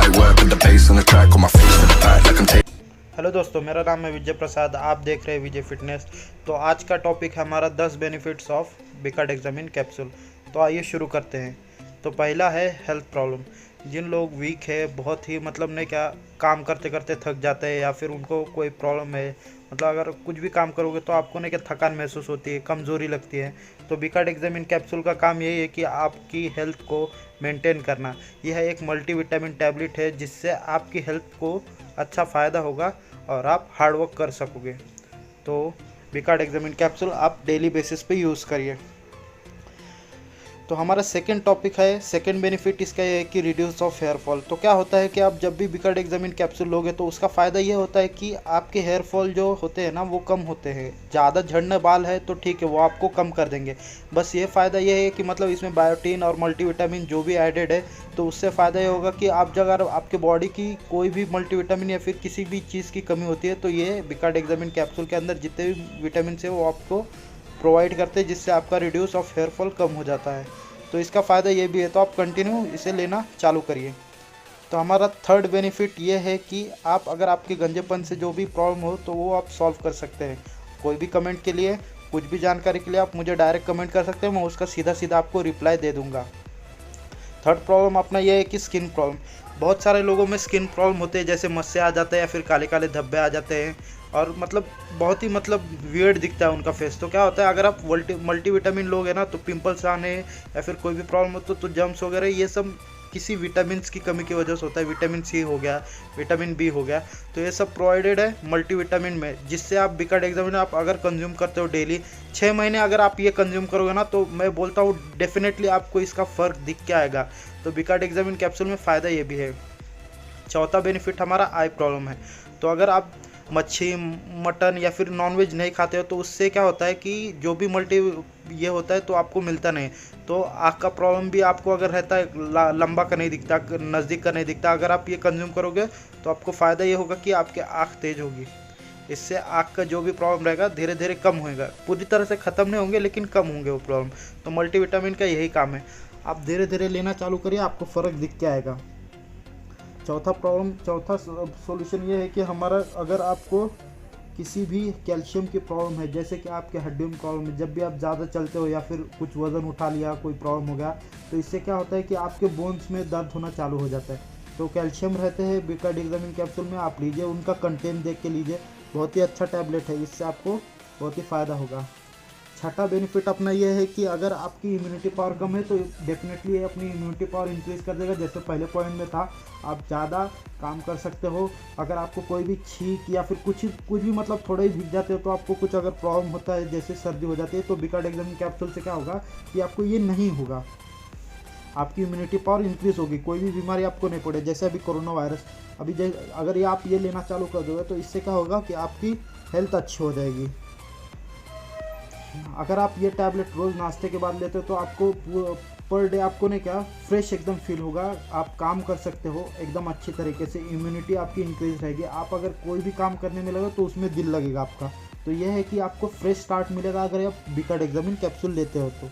light work with the bass on the track, on my face to the back like I'm taking. Hello दोस्तों, मेरा नाम है विजय प्रसाद। आप देख रहे हैं विजय फिटनेस। तो आज का टॉपिक है हमारा 10 बेनिफिट्स ऑफ बिकाडेक्सामिन कैप्सूल। तो आइए शुरू करते हैं। तो पहला है हेल्थ प्रॉब्लम। जिन लोग वीक है, बहुत ही मतलब ने क्या काम करते करते थक जाते हैं, या फिर उनको कोई प्रॉब्लम है, मतलब अगर कुछ भी काम करोगे तो आपको ने क्या थकान महसूस होती है, कमज़ोरी लगती है, तो बिकाडेक्सामिन कैप्सूल का काम यही है कि आपकी हेल्थ को मेंटेन करना। यह एक मल्टीविटामिन टैबलेट है जिससे आपकी हेल्थ को अच्छा फ़ायदा होगा और आप हार्ड वर्क कर सकोगे। तो बिकाडेक्सामिन कैप्सूल आप डेली बेसिस पे यूज़ करिए। तो हमारा सेकंड टॉपिक है, सेकंड बेनिफिट इसका ये है कि रिड्यूस ऑफ हेयर फॉल। तो क्या होता है कि आप जब भी बिकाडेक्सामिन कैप्सूल लोगे तो उसका फ़ायदा ये होता है कि आपके हेयर फॉल जो होते हैं ना वो कम होते हैं। ज़्यादा झड़ने बाल है तो ठीक है, वो आपको कम कर देंगे। बस ये फ़ायदा ये है कि मतलब इसमें बायोटीन और मल्टीविटामिन जो भी एडेड है, तो उससे फ़ायदा ये होगा कि आप अगर आपके बॉडी की कोई भी मल्टीविटामिन या फिर किसी भी चीज़ की कमी होती है तो ये बिकाडेक्सामिन कैप्सूल के अंदर जितने भी विटामिन है वो आपको प्रोवाइड करते हैं, जिससे आपका रिड्यूस ऑफ हेयर फॉल कम हो जाता है। तो इसका फ़ायदा ये भी है, तो आप कंटिन्यू इसे लेना चालू करिए। तो हमारा थर्ड बेनिफिट ये है कि आप अगर आपके गंजेपन से जो भी प्रॉब्लम हो तो वो आप सॉल्व कर सकते हैं। कोई भी कमेंट के लिए, कुछ भी जानकारी के लिए आप मुझे डायरेक्ट कमेंट कर सकते हैं, मैं उसका सीधा सीधा आपको रिप्लाई दे दूँगा। थर्ड प्रॉब्लम अपना ये है कि स्किन प्रॉब्लम। बहुत सारे लोगों में स्किन प्रॉब्लम होते हैं, जैसे मस्से आ जाते हैं या फिर काले काले धब्बे आ जाते हैं, और मतलब बहुत ही मतलब वियर्ड दिखता है उनका फेस। तो क्या होता है, अगर आप मल्टीविटामिन लोगे ना तो पिंपल्स आने या फिर कोई भी प्रॉब्लम हो तो जम्स वगैरह ये सब किसी विटामिन्स की कमी की वजह से होता है। विटामिन सी हो गया, विटामिन बी हो गया, तो ये सब प्रोवाइडेड है मल्टीविटामिन में, जिससे आप बिकाडेक्सामिन आप अगर कंज्यूम करते हो डेली 6 महीने अगर आप ये कंज्यूम करोगे ना, तो मैं बोलता हूँ डेफिनेटली आपको इसका फ़र्क दिख के आएगा। तो बिकाडेक्सामिन कैप्सूल में फ़ायदा ये भी है। चौथा बेनिफिट हमारा आई प्रॉब्लम है। तो अगर आप मच्छी, मटन या फिर नॉनवेज नहीं खाते हो तो उससे क्या होता है कि जो भी मल्टी ये होता है तो आपको मिलता नहीं। तो आँख का प्रॉब्लम भी आपको अगर रहता है, लंबा का नहीं दिखता, नज़दीक का नहीं दिखता, अगर आप ये कंज्यूम करोगे तो आपको फ़ायदा ये होगा कि आपकी आँख तेज होगी। इससे आँख का जो भी प्रॉब्लम रहेगा धीरे धीरे कम होएगा। पूरी तरह से ख़त्म नहीं होंगे लेकिन कम होंगे वो प्रॉब्लम। तो मल्टीविटामिन का यही काम है, आप धीरे धीरे लेना चालू करिए, आपको फ़र्क दिख के आएगा। चौथा सॉल्यूशन ये है कि हमारा अगर आपको किसी भी कैल्शियम की प्रॉब्लम है, जैसे कि आपके हड्डियों में प्रॉब्लम है, जब भी आप ज़्यादा चलते हो या फिर कुछ वज़न उठा लिया, कोई प्रॉब्लम हो गया, तो इससे क्या होता है कि आपके बोन्स में दर्द होना चालू हो जाता है। तो कैल्शियम रहते हैं बिकाडेक्सामिन कैप्सूल में, आप लीजिए, उनका कंटेंट देख के लीजिए। बहुत ही अच्छा टैबलेट है, इससे आपको बहुत ही फ़ायदा होगा। छठा बेनिफिट अपना ये है कि अगर आपकी इम्यूनिटी पावर कम है तो डेफिनेटली ये अपनी इम्यूनिटी पावर इंक्रीज़ कर देगा। जैसे पहले पॉइंट में था, आप ज़्यादा काम कर सकते हो। अगर आपको कोई भी छींक या फिर कुछ भी मतलब थोड़ा ही भीग जाते हो, तो आपको कुछ अगर प्रॉब्लम होता है, जैसे सर्दी हो जाती है, तो बिकाडेक्सामिन कैप्सूल से क्या होगा कि आपको ये नहीं होगा। आपकी इम्यूनिटी पावर इंक्रीज़ होगी, कोई भी बीमारी आपको नहीं पड़े। जैसे अभी कोरोना वायरस, अभी अगर ये आप ये लेना चालू कर दोगे तो इससे क्या होगा कि आपकी हेल्थ अच्छी हो जाएगी। अगर आप ये टैबलेट रोज़ नाश्ते के बाद लेते हो तो आपको पर डे आपको नहीं क्या फ्रेश एकदम फील होगा, आप काम कर सकते हो एकदम अच्छी तरीके से, इम्यूनिटी आपकी इंक्रीज रहेगी। आप अगर कोई भी काम करने में लगे तो उसमें दिल लगेगा आपका। तो यह है कि आपको फ्रेश स्टार्ट मिलेगा अगर आप बिकाडेक्सामिन कैप्सूल लेते हो तो।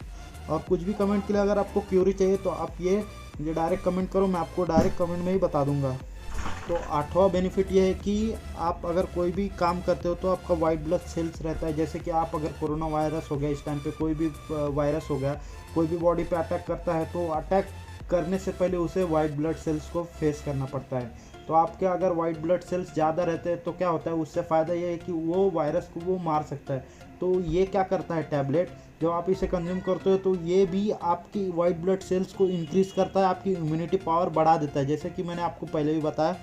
और कुछ भी कमेंट के लिए अगर आपको क्यूरी चाहिए तो आप ये मुझे डायरेक्ट कमेंट करो, मैं आपको डायरेक्ट कमेंट में ही बता दूंगा। तो आठवां बेनिफिट ये है कि आप अगर कोई भी काम करते हो तो आपका वाइट ब्लड सेल्स रहता है। जैसे कि आप अगर कोरोना वायरस हो गया, इस टाइम पे कोई भी वायरस हो गया, कोई भी बॉडी पे अटैक करता है, तो अटैक करने से पहले उसे वाइट ब्लड सेल्स को फेस करना पड़ता है। तो आपके अगर वाइट ब्लड सेल्स ज़्यादा रहते हैं तो क्या होता है, उससे फ़ायदा ये है कि वो वायरस को वो मार सकता है। तो ये क्या करता है टैबलेट, जब आप इसे कंज्यूम करते हो तो ये भी आपकी वाइट ब्लड सेल्स को इंक्रीज़ करता है, आपकी इम्यूनिटी पावर बढ़ा देता है। जैसे कि मैंने आपको पहले भी बताया,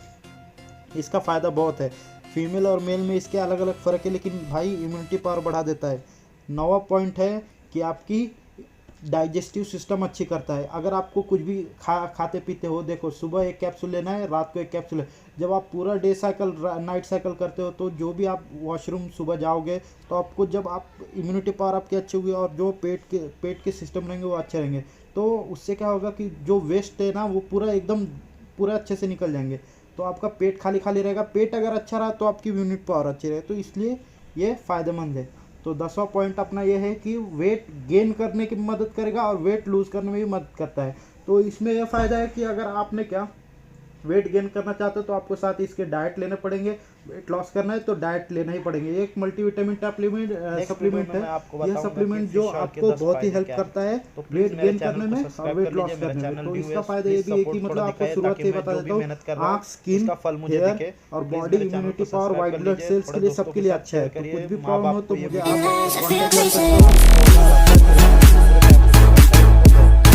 इसका फ़ायदा बहुत है। फीमेल और मेल में इसके अलग अलग फ़र्क है, लेकिन भाई इम्यूनिटी पावर बढ़ा देता है। 9वां पॉइंट है कि आपकी डाइजेस्टिव सिस्टम अच्छी करता है। अगर आपको कुछ भी खाते पीते हो, देखो सुबह एक कैप्सूल लेना है, रात को एक कैप्सूल है। जब आप पूरा डे साइकिल नाइट साइकिल करते हो तो जो भी आप वॉशरूम सुबह जाओगे तो आपको, जब आप इम्यूनिटी पावर आपकी अच्छी होगी और जो पेट के सिस्टम रहेंगे वो अच्छे रहेंगे, तो उससे क्या होगा कि जो वेस्ट है ना वो पूरा अच्छे से निकल जाएंगे। तो आपका पेट खाली खाली रहेगा। पेट अगर अच्छा रहा तो आपकी इम्यूनिटी पावर अच्छी रहे, तो इसलिए ये फ़ायदेमंद है। तो 10वां पॉइंट अपना ये है कि वेट गेन करने की मदद करेगा और वेट लूज़ करने में भी मदद करता है। तो इसमें यह फ़ायदा है कि अगर आपने क्या वेट गेन करना चाहते हो तो आपको साथ इसके डाइट लेने पड़ेंगे। वेट लॉस करना है तो डाइट लेना ही पड़ेंगे। एक मल्टीविटामिन सप्लीमेंट है, यह सप्लीमेंट जो आपको बहुत ही हेल्प करता है वेट गेन करने में और वेट लॉस करने में। तो इसका फायदा ये भी है कि मतलब आपको शुरुआत से बता देता हूँ, आँख, स्किन, हेयर और body immunity power, white blood cells के लिए सबके लिए अच्छा है। तो कुछ भी प्रॉब्लम हो तो मुझे आप कॉन्टेक्ट कर सकते हो।